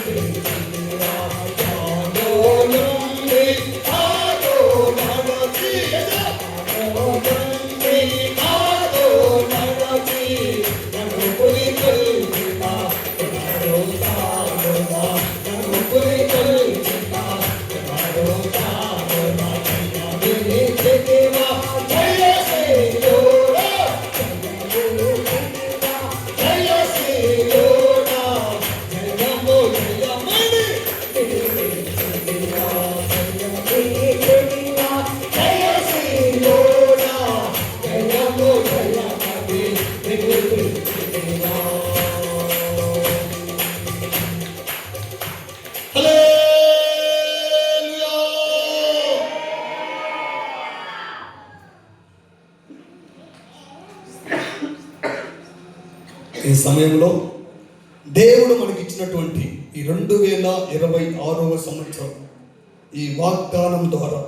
Jai సమయంలో దేవుడు మనకిచ్చినటువంటి ఈ 2026వ సంవత్సరం ఈ వాగ్దానం ద్వారా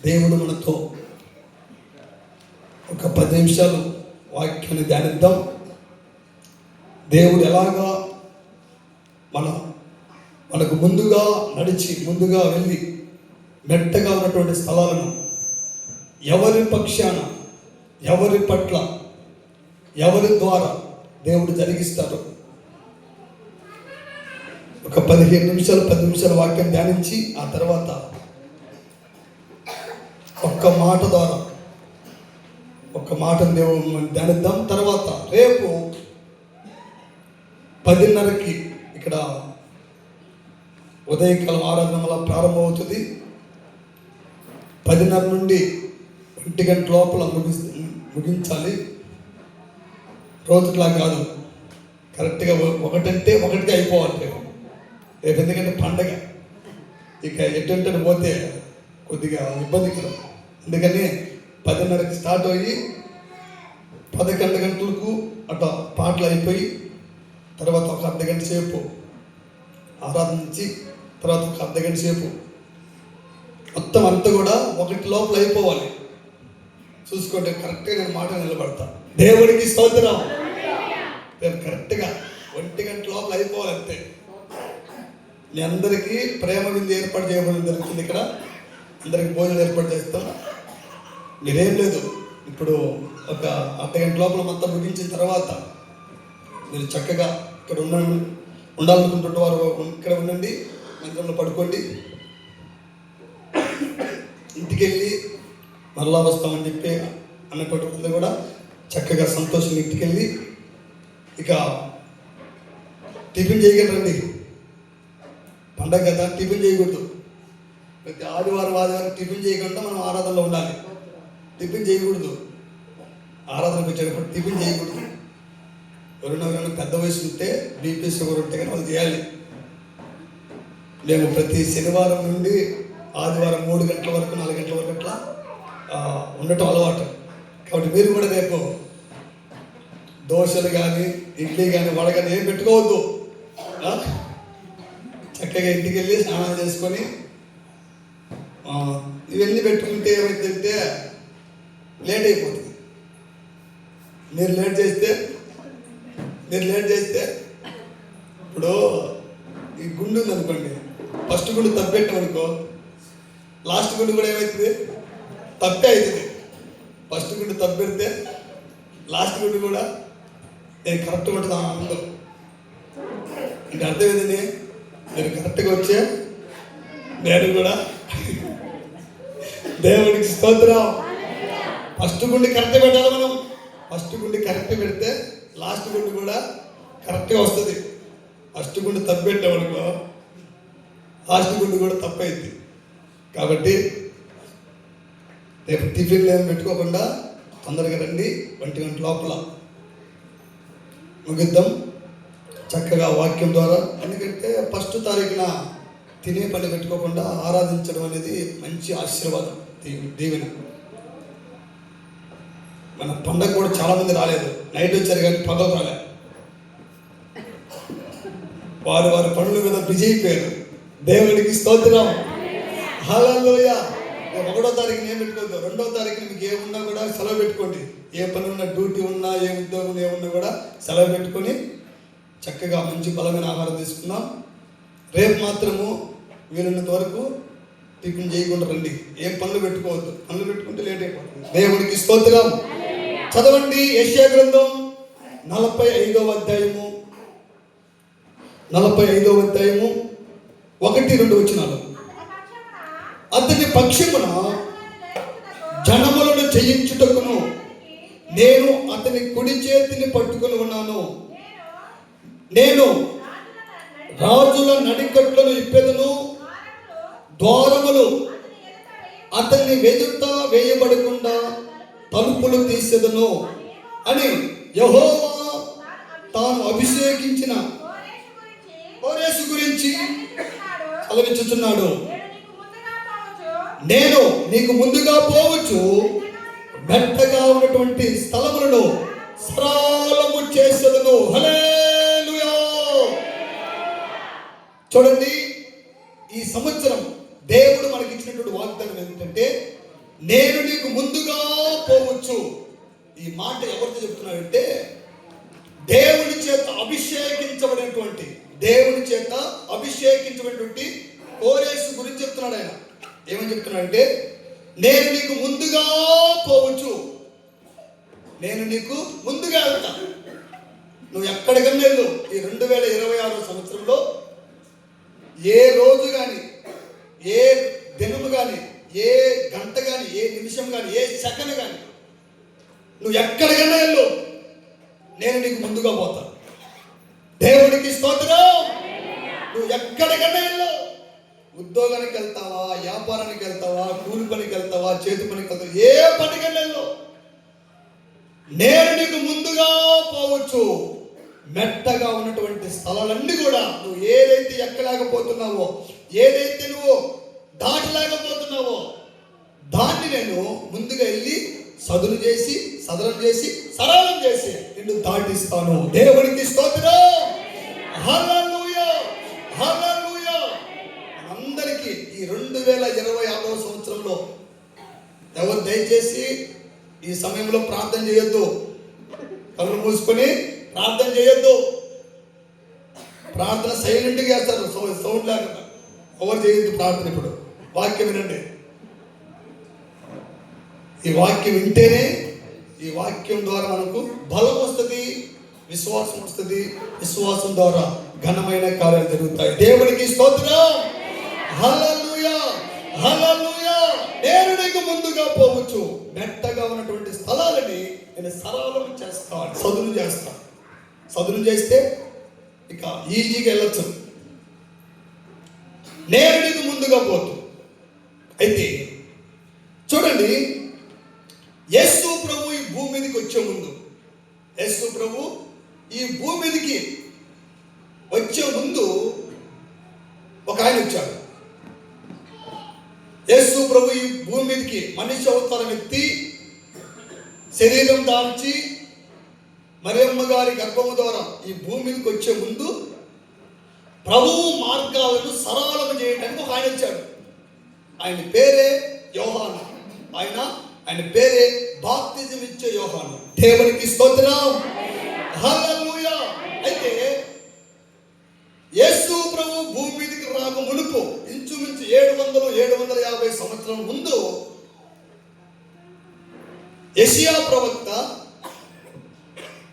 దేవుడు మనతో ఒక 10 నిమిషాలు వాక్యాన్ని ధ్యానిద్దాం. దేవుడు ఎలాగా మనకు ముందుగా నడిచి ముందుగా వెళ్ళి మెట్టగా ఉన్నటువంటి స్థలాలను ఎవరి పక్షాన ఎవరి పట్ల ఎవరి ద్వారా దేవుడు జరిగిస్తారు. ఒక 15 నిమిషాలు 10 నిమిషాల వాక్యం ధ్యానించి ఆ తర్వాత ఒక్క మాట ద్వారా ఒక్క మాటను దేవుడు ధ్యానిద్దాం. తర్వాత రేపు 10:30కి ఇక్కడ ఉదయకాలం ఆరాధన వల్ల ప్రారంభమవుతుంది. 10:30 నుండి 1 గంట లోపల ముగించాలి. రోజులా కాదు, కరెక్ట్గా 1 అంటే 1కి అయిపోవాలి రేపు. ఎందుకంటే పండగ ఇక ఎటు పోతే కొద్దిగా ఇబ్బందికరం. అందుకని 10:30కి స్టార్ట్ అయ్యి 11 గంటలకు అట్లా పాటలు అయిపోయి తర్వాత ఒక అర్ధగంట సేపు ఆరాధించి తర్వాత ఒక అర్ధగంట సేపు మొత్తం అంతా కూడా 1 లోపల అయిపోవాలి. చూసుకోండి, కరెక్ట్గా నేను మాట నిలబడతా. దేవుడికి స్తోత్రం. రేపు కరెక్ట్గా 1 గంట లోపల అయిపోవాలి అంతే. మీ అందరికీ ప్రేమ విందు ఏర్పాటు చేయబడి జరుగుతుంది. ఇక్కడ అందరికి భోజనం ఏర్పాటు చేస్తాం. మీరేం లేదు, ఇప్పుడు ఒక అర్ధగంట లోపల మొత్తం ముగించిన తర్వాత మీరు చక్కగా ఇక్కడ ఉండాలనుకుంటున్న వారు ఇక్కడ ఉండండి, మందిరంలో పడుకోండి. ఇంటికి వెళ్ళి మరలా వస్తామని చెప్పి అన్నటువంటి కూడా చక్కగా సంతోషంగా ఇంటికి వెళ్ళి ఇక టిఫిన్ చేయగలరండి. పండగ కదా, టిఫిన్ చేయకూడదు. ప్రతి ఆదివారం టిఫిన్ చేయకుండా మనం ఆరాధనలో ఉండాలి. టిఫిన్ చేయకూడదు. ఆరాధనకు వచ్చేటప్పుడు టిఫిన్ చేయకూడదు. ఎవరైనా పెద్ద వయసు ఉంటే బీపీ షుగర్ ఉంటే కానీ వాళ్ళు చేయాలి. మేము ప్రతి శనివారం నుండి ఆదివారం 3 గంటల వరకు 4 గంటల వరకు అట్లా ఉండటం అలవాటు. కాబట్టి మీరు కూడా రేపు దోశలు కానీ ఇడ్లీ కానీ వడ కానీ ఏం పెట్టుకోవద్దు. చక్కగా ఇంటికి వెళ్ళి స్నానం చేసుకొని ఇవన్నీ పెట్టుకుంటే ఏమైందంటే లేట్ అయిపోతుంది. మీరు లేట్ చేస్తే ఇప్పుడు ఈ గుండు ఉందనుకోండి, ఫస్ట్ గుండు తప్పెట్టామనుకో లాస్ట్ గుండు కూడా ఏమవుతుంది, తప్పే అవుతుంది. ఫస్ట్ గుండు తప్పెడితే లాస్ట్ గుండు కూడా నేను కరెక్ట్గా ఉంటుంది. అందులో అంటే అర్థం ఏంటండి, మీరు కరెక్ట్గా వచ్చే నేను కూడా దేవుడికి స్తోత్రం. ఫస్ట్ గుండి కరెక్ట్ పెట్టాలి మనం. ఫస్ట్ గుండి కరెక్ట్ పెడితే లాస్ట్ గుండు కూడా కరెక్ట్గా వస్తుంది. ఫస్ట్ గుండు తప్పు పెట్టామనుకో లాస్ట్ గుండు కూడా తప్పు అయింది. కాబట్టి రేపు టిఫిన్లు ఏమి పెట్టుకోకుండా తొందరగా రండి. 1 గంట లోపల ముగిద్దాం చక్కగా వాక్యం ద్వారా. ఎందుకంటే 1వ తారీఖున తినే పని పెట్టుకోకుండా ఆరాధించడం అనేది మంచి ఆశీర్వాదం, దీవెన. మన పండగ కూడా చాలామంది రాలేదు, నైట్ వచ్చారు కానీ పగలు రాలేదు. వారి పనుల మీద బిజీ అయిపోయారు. దేవుడికి స్తోత్రం. హల్లెలూయా. 1వ తారీఖున ఏం పెట్టుకోవద్దు. 2వ తారీఖున మీకు ఏమున్నా కూడా సెలవు పెట్టుకోండి. ఏ పని ఉన్నా, డ్యూటీ ఉన్నా, ఏ ఉద్యోగం ఏమున్నా కూడా సెలవు పెట్టుకొని చక్కగా మంచి బలమైన ఆహారం తీసుకుందాం. రేపు మాత్రము వీలున్నంత వరకు టిఫిన్ చేయకుండా రండి. ఏం పనులు పెట్టుకోవద్దు. పనులు పెట్టుకుంటే లేట్ అయిపోతుంది. దేవుడికి స్తోత్రం. చదవండి యెషయా గ్రంథం 45వ అధ్యాయము 1-2 వచనాలు. అతని పక్షమున జనములను జయించుటకును నేను అతని కుడి చేతిని పట్టుకుని ఉన్నాను. నేను రాజుల నడికట్లను ఇప్పెదను, ద్వారములు అతన్ని ఎదుట వేయబడకుండా తలుపులు తీసేదను అని యెహోవా తాను అభిషేకించిన కోరేషు గురించి సెలవిచ్చుచున్నాడు. నేను నీకు ముందుగా పోవచ్చు, మెట్టగా ఉన్నటువంటి స్థలములను సరళము చేసేదను. హల్లెలూయా. చూడండి, ఈ సంవత్సరం దేవుడు మనకి ఇచ్చినటువంటి వాగ్దానం ఏంటంటే, నేను నీకు ముందుగా పోవచ్చు. ఈ మాట ఎవరితో చెప్తున్నాడంటే, దేవుని చేత అభిషేకించబడినటువంటి కోరేసు గురించి చెప్తున్నాడు. ఆయన ఏమని చెప్తున్నాడంటే, నేను నీకు ముందుగా పోవచ్చు, నేను నీకు ముందుగా వెళ్తా. నువ్వు ఎక్కడికన్నా వెళ్ళు. ఈ 2026 సంవత్సరంలో ఏ రోజు కానీ, ఏ దినము కానీ, ఏ గంట కానీ, ఏ నిమిషం కానీ, ఏ సెకండ్ కానీ, నువ్వు ఎక్కడికన్నా వెళ్ళు, నేను నీకు ముందుగా పోతా. దేవుడికి స్తోత్రం. నువ్వు ఎక్కడికన్నా వెళ్ళు. ఉద్యోగానికి వెళ్తావా, వ్యాపారానికి వెళ్తావా, కూలి పనికి వెళ్తావా, చేతి పనికి వెళ్తావా, ఏ పనికన్నా వెళ్ళు, నేను నీకు ముందుగా పోవచ్చు. మెట్టగా ఉన్నటువంటి స్థలాలన్నీ కూడా నువ్వు ఏదైతే ఎక్కలేకపోతున్నావో, ఏదైతే నువ్వు దాటలేకపోతున్నావో, దాన్ని నేను ముందుగా వెళ్ళి సదును చేసి, సదనం చేసి, సరళం చేసి నిన్ను దాటిస్తాను. దేవుడికి స్తోత్రం. హల్లెలూయా, హల్లెలూయా. అందరికీ ఈ 2026 సంవత్సరంలో ఎవరు దయచేసి ఈ సమయంలో ప్రార్థన చేయొద్దు. కళ్ళు మూసుకొని ప్రార్థన చేయొద్దు. ప్రార్థన సైలెంట్గా చేస్తారు, సౌండ్ లేకుండా. ఎవరు చేయొద్దు ప్రార్థన. ఇప్పుడు వాక్యం వినండి. ఈ వాక్యం వింటేనే, ఈ వాక్యం ద్వారా మనకు బలం వస్తుంది, విశ్వాసం వస్తుంది. విశ్వాసం ద్వారా ఘనమైన కార్యాలు జరుగుతాయి. దేవుడికి స్తోత్రం. హల్లెలూయా, హల్లెలూయా. నేను నీకు ముందుగా పోవచ్చు. మెట్టగా ఉన్నటువంటి స్థలాలని నేను సరళం చేస్తాను, సదును చేస్తాను. సదును చేస్తే ఇక ఈజీగా వెళ్ళొచ్చు. నేను నీకు ముందుగా పోతు. అయితే చూడండి, యేసు ప్రభు ఈ భూమి మీదకి వచ్చే ముందు, యేసు ప్రభు ఈ భూమి మీదకి వచ్చే ముందు ఒక ఆయన వచ్చాడు. యేసు ప్రభు ఈ భూమి మీదకి మనిషి అవతారం ఎత్తి, శరీరం దాల్చి, మరియమ్మ గారి గర్భము ద్వారా ఈ భూమి మీదకి వచ్చే ముందు ప్రభువు మార్గాలను సరళం చేయడానికి ఒక ఆయన వచ్చాడు. ఆయన పేరే యోహాను. ఆయన పేరే బాప్తిజం ఇచ్చే యోహాను. దేవునికి స్తోత్రం. హల్లెలూయా. అయితే యేసు ప్రభు భూమి మీదకి రాక మునుపు ఇంచుమించు 750 సంవత్సరం ముందు యెషయా ప్రవక్త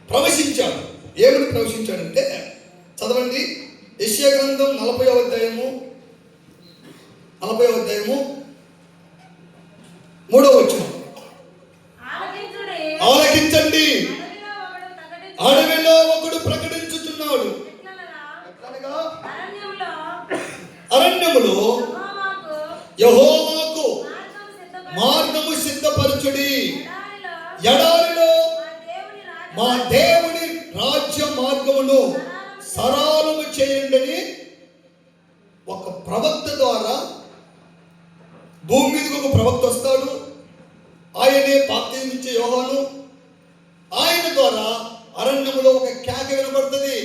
ప్రవశించాడు. ఏమని ప్రవశించాడంటే, చదవండి. యెషయా గ్రంథం 40వ అధ్యాయము 3వ వచనం. ఆలకించండి, అడవిలో ఒకడు ప్రకటించుచున్నాడు. అరణ్యములో యెహోవాకు మార్గము సిద్ధపరచుడి, ఎడారిలో మా దేవుని రాజ్య మార్గమును సరళము చేయండి అని ఒక ప్రవక్త ద్వారా భూమి మీదకి ఒక ప్రవక్త వస్తాడు. ఆయనే బాప్తిజం ఇచ్చే యోహాను. ఆయన ద్వారా అరణ్యములో ఒక కేక వినబడుతుంది.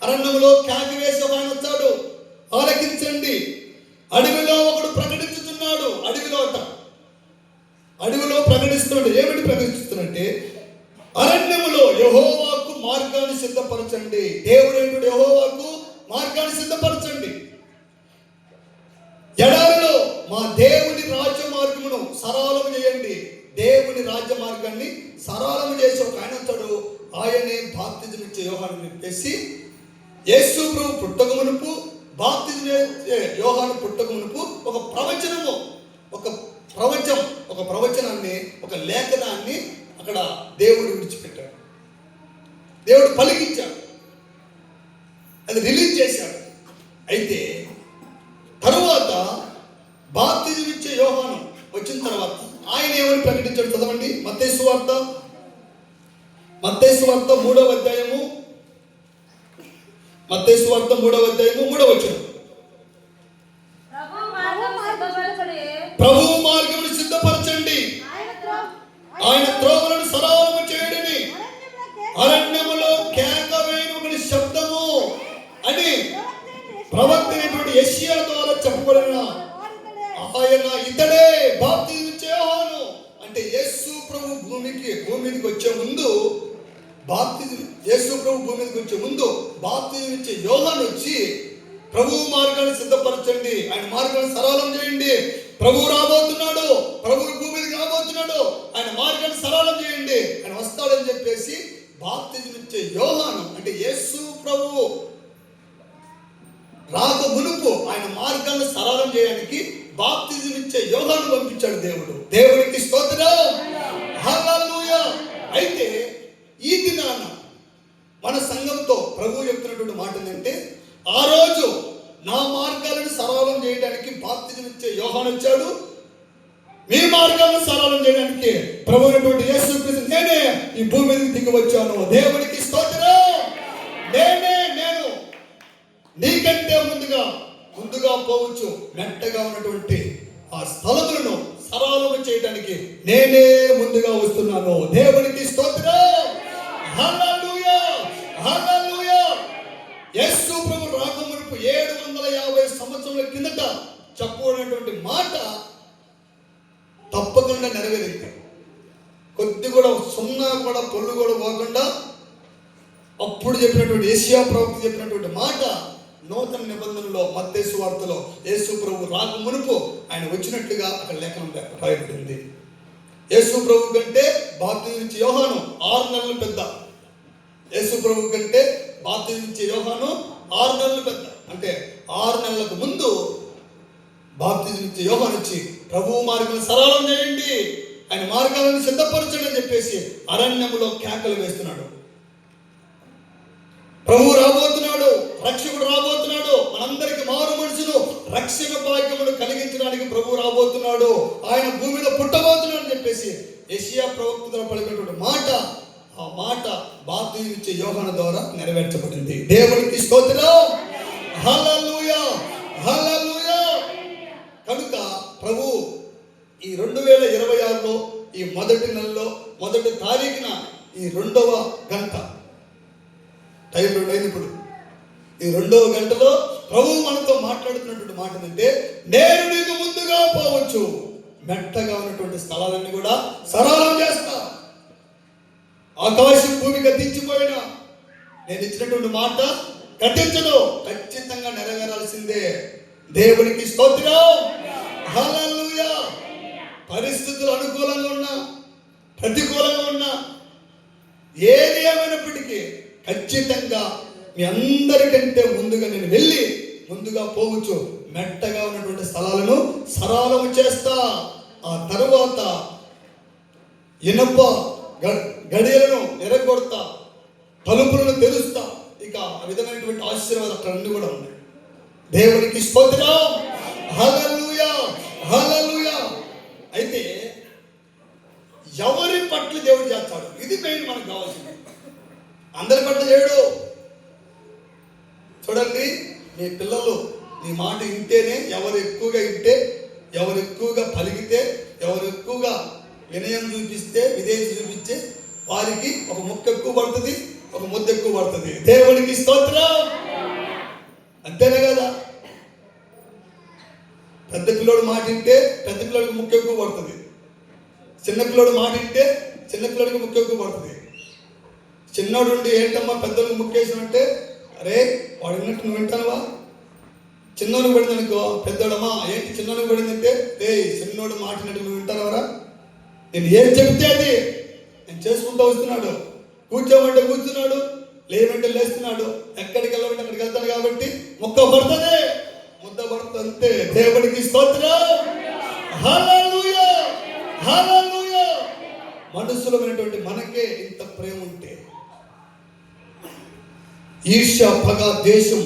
అరణ్యములో కేక వేసి ఆయన వచ్చాడు. ఆలకించండి, అడవిలో ఒకడు ప్రకటించుతున్నాడు. అడవిలో ప్రకటిస్తున్నాడు. ఏమిటి ప్రకటిస్తున్నాడంటే, అరణ్యములో యెహోవాకు మార్గాన్ని సిద్ధపరచండి. దేవుడైన యెహోవాకు మార్గాన్ని సిద్ధపరచండి. ఎడారిలో మా దేవుని రాజ్య మార్గమును సరళం చేయండి. దేవుని రాజ్య మార్గాన్ని సరళం చేసి ఒక ఆయన వచ్చాడు. ఆయనే బాప్తిజం ఇచ్చే యోహాను చెప్పేసి, యేసు ప్రభు పుట్టక మునుపు, బాప్తిజం ఇచ్చే యోహాను పుట్టక మునుపు ఒక ప్రవచనాన్ని, ఒక లేఖనాన్ని అక్కడ దేవుడు విడిచిపెట్టాడు. దేవుడు పలికించాడు, అది రిలీజ్ చేశాడు. అయితే తరువాత బాప్తిజం ఇచ్చే యోహాను వచ్చిన తర్వాత ఆయన ఏమని ప్రకటించాడు? చదవండి. మత్తయి సువార్త 3వ అధ్యాయము 3వ వచనం. ప్రభువు మార్గమును సిద్ధపరచండి, ఆయన త్రోవలను సరళము చేయడని ప్రవక్త అయినటువంటి యెషయా ద్వారా చెప్పబడిన ఆయన ఇతడే బాప్తిజం ఇచ్చే యోహాను. అంటే యేసు ప్రభు భూమి మీదకి వచ్చే ముందు బాప్తిజం ఇచ్చే యోహాను వచ్చి ప్రభు మార్గాన్ని సిద్ధపరచండి, ఆయన మార్గాన్ని సరళం చేయండి, ప్రభు రాబోతున్నాడు, ప్రభు భూమి మీదకి రాబోతున్నాడు, ఆయన మార్గాన్ని సరళం చేయండి, ఆయన వస్తాడని చెప్పేసి బాప్తిజం ఇచ్చే యోహాను అంటే యేసు ప్రభు రాక మునుపు ఆయన మార్గాన్ని సరళం చేయడానికి బాప్తిజం ఇచ్చే యోహాను పంపించాడు దేవుడు. దేవునికి స్తోత్రం, హల్లెలూయా. అయితే ఈ దినాన మన సంఘంతో ప్రభు చెప్తున్నటువంటి మాట ఏంటంటే, ఆ రోజు నా మార్గాలను సరళం చేయడానికి బాప్తిజం ఇచ్చే యోహాను వచ్చాడు, మీ మార్గాలను సరళం చేయడానికి ప్రభు అయినటువంటి యేసుక్రీస్తు నేనే ఈ భూమి మీదకి దిగి వచ్చాను. దేవునికి స్తోత్రం. నేను నీకంటే ముందుగా పోవచ్చు, మెట్టగా ఉన్నటువంటి ఆ స్థలములను సరళము చేయడానికి నేనే ముందుగా వస్తున్నాను. దేవునికి స్తోత్రం, హల్లెలూయా, హల్లెలూయా. యేసు ప్రభు రాకమునుపు 750 సంవత్సరాల కిందట చెప్పబడినటువంటి మాట తప్పకుండా నెరవేరింది. కొద్ది కూడా సున్నా కూడా పొల్లు కూడా పోకుండా అప్పుడు చెప్పినటువంటి యెషయా ప్రవక్త చెప్పినటువంటి మాట నూతన నిబంధనలో మత్తయి సువార్తలో యేసు ప్రభు రాక మునుపు ఆయన వచ్చినట్లుగా అక్కడ లేఖనం రాయబడింది. యేసు ప్రభు కంటే బాప్తిజం ఇచ్చే యోహాను 6 నెలలు పెద్ద. యేసు ప్రభు కంటే బాప్తిజం ఇచ్చే యోహాను 6 నెలలు పెద్ద. అంటే 6 నెలలకు ముందు బాప్తిజం ఇచ్చే యోహాను వచ్చి ప్రభు మార్గాన్ని సరళం చేయండి, ఆయన మార్గాలను సిద్ధపరచండి అని చెప్పేసి అరణ్యములో కేకలు వేస్తున్నాడు. ప్రభు రాబోతున్నాడు, రక్షకుడు రాబోతున్నాడు, మనందరికి మారు మనసును రక్షణ భాగ్యమును కలిగించడానికి ప్రభు రాబోతున్నాడు, ఆయన భూమిలో పుట్టబోతున్నాడు అని చెప్పేసి యెషయా ప్రవక్త ద్వారా పలికినటువంటి మాట, ఆ మాట బాప్తిజం ఇచ్చే యోహాను ద్వారా నెరవేర్చబడింది. దేవునికి స్తోత్రం, హల్లెలూయా, హల్లెలూయా. కనుక ప్రభు ఈ 2026లో ఈ మొదటి నెలలో మొదటి తారీఖున ఈ 2వ గంట టైం 2 అయింది. ఇప్పుడు ఈ 2వ గంటలో ప్రభు మనతో మాట్లాడుతున్నటువంటి మాట ఏంటంటే, నేను నీకు ముందుగా పోవచ్చు, మెట్టగా ఉన్నటువంటి స్థలాలన్నీ కూడా సరళం చేస్తా. ఆకాశం భూమి గతించిపోయినా నేను ఇచ్చినటువంటి మాట గతించదు, ఖచ్చితంగా నెరవేరాల్సిందే. దేవునికి స్తోత్రం, హల్లెలూయా. పరిస్థితులు అనుకూలంగా ఉన్నా ప్రతికూలంగా ఉన్నా ఏది ఏమైనప్పటికీ ఖచ్చితంగా మీ అందరికంటే ముందుగా నేను వెళ్ళి ముందుగా పోవచ్చు, మెట్టగా ఉన్నటువంటి స్థలాలను సరళం చేస్తా. ఆ తర్వాత ఇనప గడియలను ఎరగొడతా, తలుపులను తెరుస్తా. ఇక ఆ విధమైనటువంటి ఆశీర్వాదం అక్కడ అన్ని కూడా ఉన్నాయి. దేవునికి స్తోత్రం, హల్లెలూయా, హల్లెలూయా. అయితే ఎవరి పట్ల దేవుడు చేస్తాడు, ఇది మెయిన్ మనకు కావాల్సింది. అందరి పట్ల చేయడు. చూడండి, మీ పిల్లలు నీ మాట వింటేనే, ఎవరు ఎక్కువగా వింటే, ఎవరు ఎక్కువగా పలికితే, ఎవరు ఎక్కువగా వినయం చూపిస్తే, విధేయత చూపిస్తే వారికి ఒక ముక్క ఎక్కువ పడుతుంది, ఒక ముద్ద ఎక్కువ పడుతుంది. దేవునికి స్తోత్రం, అంతేనే కదా. పెద్ద పిల్లోడు మాట వింటే పెద్ద పిల్లడికి ముక్క ఎక్కువ పడుతుంది, చిన్న పిల్లోడు మాట వింటే చిన్న పిల్లడికి ముక్క ఎక్కువ పడుతుంది. చిన్నోడు ఉండి ఏంటమ్మా పెద్దోడికి ముక్కేసినంటే, అరే వాడు విన్నట్టు నువ్వు వింటానువా. చిన్నోడికి పడింది అనుకో, పెద్దోడమ్మా ఏంటి చిన్నోడికి పడిందంటే, రే చిన్నోడు మాట్లాడినట్టు నువ్వు వింటానవరా, నేను ఏం చెప్తే అది నేను చేసుకుంటూ వస్తున్నాడు, కూర్చోమంటే కూర్చున్నాడు, లేవంటే లేస్తున్నాడు, ఎక్కడికి వెళ్ళమంటే అక్కడికి వెళ్తాడు. కాబట్టి ముక్క పడుతుంది, ముద్ద పడుతుంది, అంతే. దేవుడికి స్తోత్రం, హల్లెలూయా, హల్లెలూయా. మనుషులమైనటువంటి మనకే ఇంత ప్రేమ ఉంటే, ఈర్ష్య, పగ, దేశం,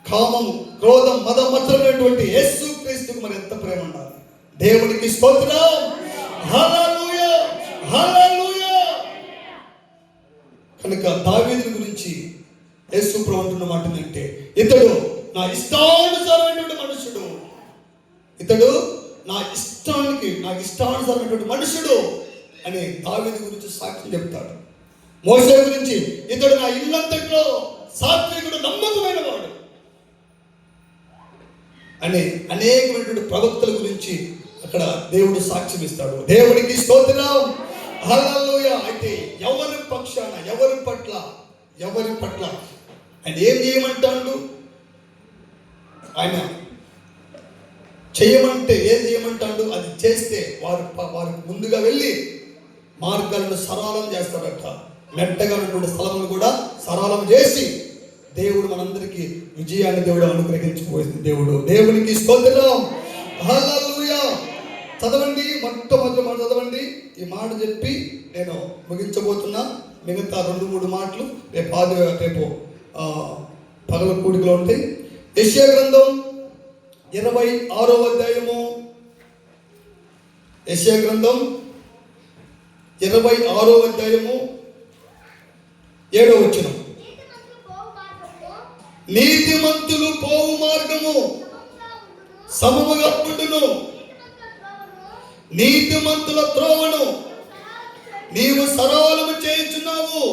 కామం, క్రోధం, మదం మత్సరమైనటువంటి యేసుక్రీస్తుకు మరి ఎంత ప్రేమ ఉండాలి. దేవుడికి స్తోత్రం, హల్లెలూయా, హల్లెలూయా. కనుక దావీదు గురించి యేసు ప్రభువు అంటున్న మాట ఏంటంటే, ఇతడు నా ఇష్టానుసారమైనటువంటి మనుషుడు, ఇతడు నాకు ఇష్టానుసారమైనటువంటి మనుషుడు అని దావీదు గురించి సాక్ష్యం చెప్తాడు. మోషే గురించి, ఇతడు నా ఇల్లంతట్లో సాత్వికుడు, నమ్మకమైన వాడు. అని అనేకమైనటువంటి ప్రవక్తల గురించి అక్కడ దేవుడు సాక్ష్యం ఇస్తాడు. దేవునికి స్తోత్రం, హల్లెలూయా. అయితే ఎవరి పక్షాన, ఎవరి పట్ల ఆయన ఏం చేయమంటాడు? ఆయన చేయమంటే ఏం చేయమంటాడు అది చేస్తే వారికి ముందుగా వెళ్ళి మార్గాలను సరళం చేస్తాడట. మెట్టగా ఉన్నటువంటి స్థలములు కూడా సరళం చేసి దేవుడు మనందరికీ విజయాన్ని దేవుడు అనుగ్రహించుకోవాల్సిన దేవుడు. దేవునికి స్తోత్రం, హల్లెలూయా. చదవండి, మొట్టమొదటి మాట చదవండి. ఈ మాట చెప్పి నేను ముగించబోతున్నా. మిగతా 2-3 మాటలు రేపు పగల కూడికలో ఉంటాయి. యెషయా గ్రంథం 26వ అధ్యాయము, యెషయా గ్రంథం 26వ అధ్యాయము 7వ వచనం. నీతిమంతులు పోవు మార్గము సమముగా ఉండును, నీతిమంతుల త్రోవను నీవు సరళము చేయుచున్నావు.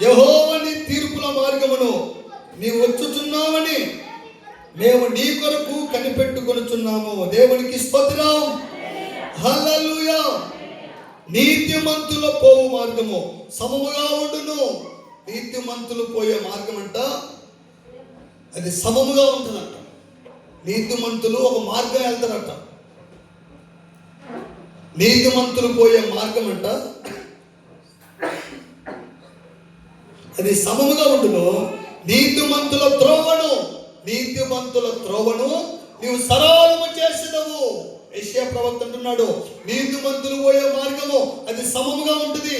యెహోవా నీ తీర్పుల మార్గమును నీవు వచ్చుచున్నావని మేము నీ కొరకు కనిపెట్టుకొనుచున్నాము. దేవునికి స్తోత్రం, హల్లెలూయా. నీతిమంతుల పోవు మార్గము సమముగా ఉండును. నీతిమంతులు పోయే మార్గం అంట అది సమముగా ఉంటుందంట. నీతిమంతులు ఒక మార్గం వెళ్తారంట. నీతిమంతులు పోయే మార్గం అంట అది సమముగా ఉండును. నీతిమంతుల త్రోవను నీవు సరళము చేసినవు. యెషయా ప్రవక్త అంటున్నాడు, నీతిమంతులు పోయే మార్గము అది సమముగా ఉంటుంది,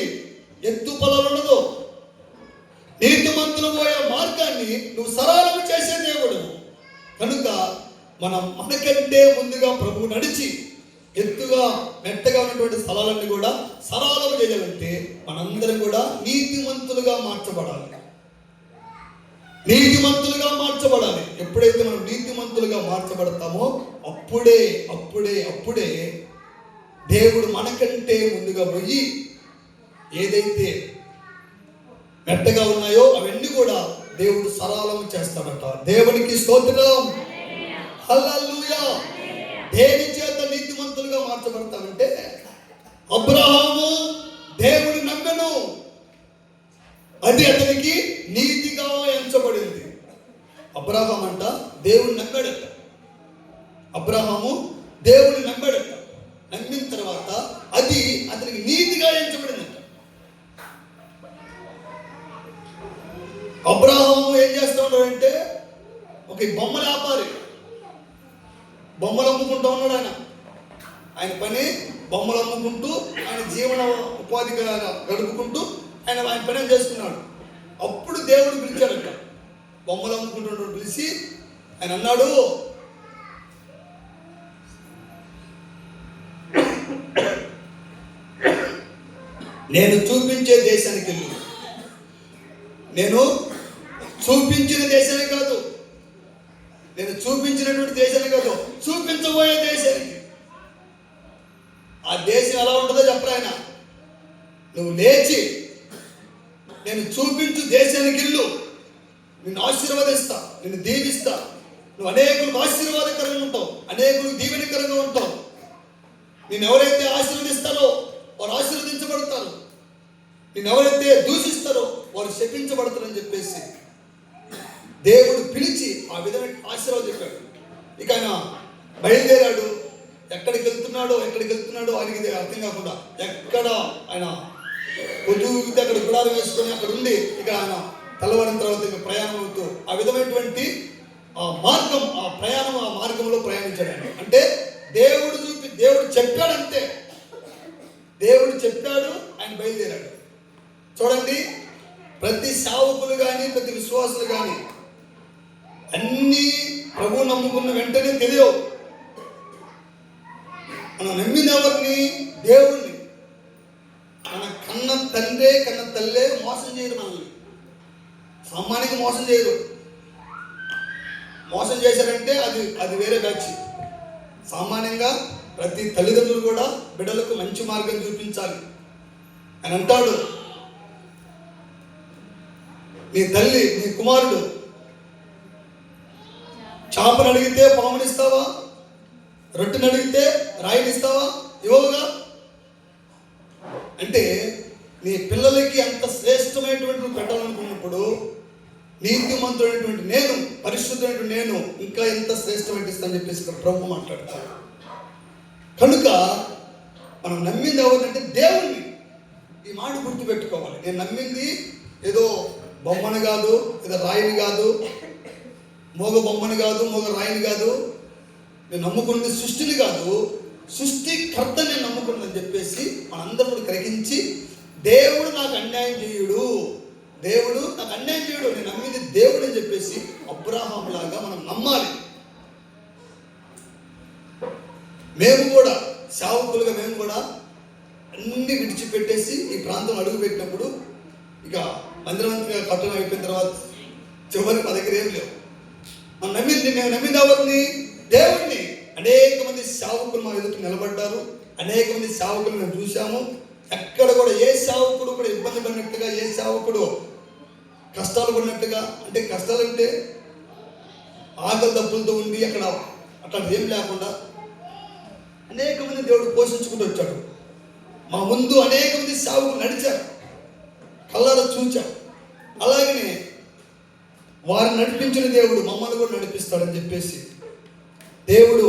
ఎత్తు పొలాలు ఉండదు. నీతిమంతులు పోయే మార్గాన్ని నువ్వు సరళము చేసే దేవుడు కనుక మనకంటే ముందుగా ప్రభువు నడిచి ఎత్తుగా మెట్టగా ఉన్నటువంటి స్థలాలన్నీ కూడా సరళము చేయాలంటే మనందరం కూడా నీతిమంతులుగా మార్చబడాలి. ఎప్పుడైతే మనం నీతిమంతులుగా మార్చబడతామో అప్పుడే దేవుడు మనకంటే ముందుగా పోయి ఏదైతే మెట్టగా ఉన్నాయో అవన్నీ కూడా దేవుడు సరళం చేస్తాడట. దేవునికి స్తోత్రం, హల్లెలూయా. దేని చేత నీతిమంతులుగా మార్చబడతామంటే అబ్రహాము దేవుని నమ్మెను, అది అతనికి నీతిగా ఎంచబడింది. అబ్రహాము అంట దేవుని నమ్మాడట. అబ్రహాము దేవుని నమ్మాడట. నమ్మిన తర్వాత అది అతనికి నీతిగా ఎంచబడిందట. అబ్రహాము ఏం చేస్తూ ఉన్నాడంటే ఒక బొమ్మల వ్యాపారి, బొమ్మలు అమ్ముకుంటూ ఉన్నాడు. ఆయన పని బొమ్మలు అమ్ముకుంటూ ఆయన జీవన ఉపాధిగా గడుపుకుంటూ ఆయన పని చేసుకున్నాడు. అప్పుడు దేవుడు పిలిచాడట, బొమ్మలు అమ్ముకుంటున్నాడు. పిలిచి ఆయన అన్నాడు, నేను చూపించే దేశానికి వెళ్ళు. నేను చూపించిన దేశానికి కాదు, నేను చూపించినటువంటి దేశానికి కాదు, చూపించబోయే దేశానికి. ఆ దేశం ఎలా ఉంటుందో చెప్పరా ఆయన. నువ్వు లేచి నేను చూపించు దేశానికి వెళ్ళు, నిన్ను ఆశీర్వదిస్తా, నిన్ను దీవిస్తా. నువ్వు అనేకులకు ఆశీర్వాదకరంగా ఉంటావు, అనేకులకు దీవెనకరంగా ఉంటావు. నేను ఎవరైతే ఆశీర్వదిస్తారో వారు ఆశీర్వదించబడతారు, నేను ఎవరైతే దూషిస్తారో వారు శపించబడతారని చెప్పేసి దేవుడు పిలిచి ఆ విధమైన ఆశీర్వాదం చెప్పాడు. ఇక ఆయన బయలుదేరాడు. ఎక్కడికి వెళ్తున్నాడో ఆయనకి అర్థం కాకుండా ఎక్కడ ఆయన పొద్దుగుతే అక్కడ గుడారం వేసుకొని అక్కడ ఉండి ఇక ఆయన తెల్లవారిన తర్వాత ఇక ప్రయాణం అవుతూ ఆ విధమైనటువంటి ఆ మార్గంలో ప్రయాణించాడు ఆయన. అంటే దేవుడు చెప్పాడంతే, దేవుడు చెప్పాడు, ఆయన బయలుదేరాడు. చూడండి, ప్రతి సేవకులు కానీ ప్రతి విశ్వాసులు కానీ అన్నీ ప్రభువు నమ్ముకున్న వెంటనే తెలియవు. మనం నమ్మిన ఎవరిని? దేవుణ్ణి. మన కన్న తండ్రే కన్న తల్లే మోసం చేయరు మనల్ని, సామాన్యంగా మోసం చేయరు. మోసం చేశారంటే అది వేరే బ్యాచ్. సామాన్యంగా ప్రతి తల్లిదండ్రులు కూడా బిడ్డలకు మంచి మార్గం చూపించాలి అని అంటాడు. నీ తల్లి, నీ కుమారుడు చేపను అడిగితే పామునిస్తావా? రొట్టెని అడిగితే రాయినిస్తావా? ఇవ్వవుగా. అంటే నీ పిల్లలకి అంత శ్రేష్టమైనటువంటి పెట్టాలనుకున్నప్పుడు నీతిమంతుడైనటువంటి నేను, పరిశుద్ధమైనటువంటి నేను ఇంకా ఎంత శ్రేష్టమైన ఇస్తానని చెప్పేసి ఇక్కడ ప్రభు మాట్లాడతాడు. కనుక మనం నమ్మింది ఎవరినంటే దేవుణ్ణి. ఈ మాట గుర్తుపెట్టుకోవాలి. నేను నమ్మింది ఏదో బొమ్మని కాదు, ఏదో రాయిని కాదు, మోగ బొమ్మని కాదు, మోగ రాయిని కాదు. నేను నమ్ముకున్నది సృష్టిని కాదు, సృష్టికర్త నేను నమ్ముకున్నదని చెప్పేసి మనందరూ కూడా గ్రహించి, దేవుడు నాకు అన్యాయం చేయుడు, దేవుడు నాకు అన్యాయం చేయడు, నేను నమ్మింది దేవుడు అని చెప్పేసి అబ్రహాం లాగా మనం నమ్మాలి. మేము కూడా సేవకులుగా మేము కూడా అన్ని విడిచిపెట్టేసి ఈ ప్రాంతం అడుగు పెట్టినప్పుడు ఇక మందిరవంతంగా కట్టడం అయిపోయిన తర్వాత చివరికి మా దగ్గర ఏం లేవు. మనం నేను నమ్మింది ఎవరిని? దేవుడిని. అనేక మంది సేవకులు మా ఎదుట నిలబడ్డారు, అనేక మంది సేవకులు మేము చూసాము. ఎక్కడ కూడా ఏ సేవకుడు కూడా ఇబ్బంది పడినట్టుగా, ఏ సేవకుడు కష్టాలు పడినట్టుగా, అంటే కష్టాలు అంటే ఆకలి దప్పులతో ఉండి అక్కడ అట్లాంటి ఏం లేకుండా అనేక మంది దేవుడు పోషించుకుంటూ వచ్చాడు. మా ముందు అనేక మంది సేవకులు నడిచారు, కళ్ళారా చూచాం. అలాగనే వారిని నడిపించిన దేవుడు మమ్మల్ని కూడా నడిపిస్తాడని చెప్పేసి, దేవుడు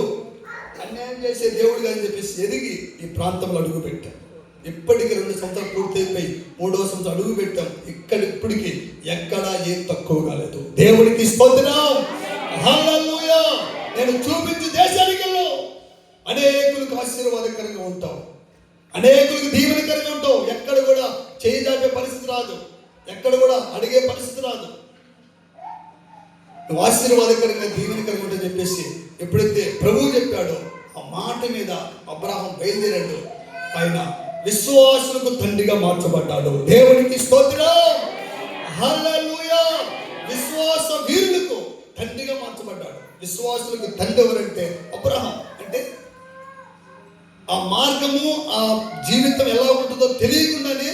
అన్యాయం చేసే దేవుడు అని చెప్పేసి ఎదిగి ఈ ప్రాంతంలో అడుగు పెట్టాం. ఇప్పటికి 2 సంవత్సరాలు పూర్తయిపోయి 3వ సంవత్సరం అడుగు పెట్టాం. ఇప్పటికి ఎక్కడా ఏం తక్కువ కాలేదు. దేవుడికి స్తోత్రం, హల్లెలూయా. నేను చూపించు దేశానికి అనేకులకు ఆశీర్వాదకరంగా ఉంటావు, అనేకులకు దీవెనకరంగా ఉంటావు. ఎక్కడ కూడా చేయి దాటే పరిస్థితి రాదు, ఎక్కడ కూడా అడిగే పరిస్థితి రాదు. నువ్వు ఆశీర్వాదకరంగా దీవెనకరంగా ఉంటావు చెప్పేసి ఎప్పుడైతే ప్రభువు చెప్పాడో ఆ మాట మీద అబ్రహాం బయలుదేరాడు. ఆయన విశ్వాసులకు తండ్రిగా మార్చబడ్డాడు. దేవునికి స్తోత్రం, హల్లెలూయా. విశ్వాస వీరులకు తండ్రిగా మార్చబడ్డాడు. విశ్వాసులకు తండ్రి ఎవరంటే అబ్రహాం. అంటే ఆ మార్గము, ఆ జీవితం ఎలా ఉంటుందో తెలియకుండానే